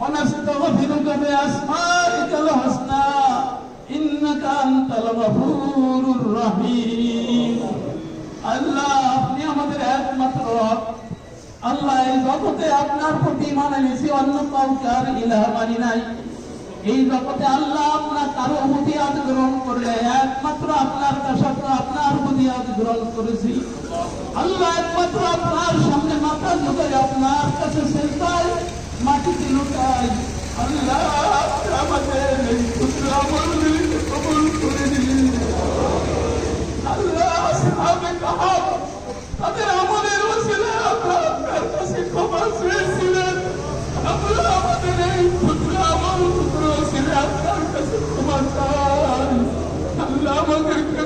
ونستغفرك بأسمائك الحسنى إنك أنت الغفور الرحيم আল্লাহ আপনি আমাদের একমাত্র রব আল্লাহ এই জগতে আপনার প্রতি ঈমান এনেছি অন্য কাউকে আর ইলাহ মানি নাই এই জগতে আল্লাহ আপনার কারো বুনিয়াদ গ্রহণ করলে একমাত্র আপনার কাছে আপনার বুনিয়াদ গ্রহণ করেছি আল্লাহ একমাত্র আপনার সামনে মাথা ঝুঁকে আপনার কাছে সিজদায় মাটিতে লুটাই আল্লাহ আমাদের এই পুত্র আমলকে কবুল করে দিন আল্লাহ সাহাবে কাহাব তাদের আমলের ওসিলায় আমরা আপনার কাছে ক্ষমা চেয়েছিলেন আল্লাহ আমাদের এই পুত্র আমল পুত্র ওসিলায় আপনার কাছে ক্ষমা চাই আল্লাহ আমাদেরকে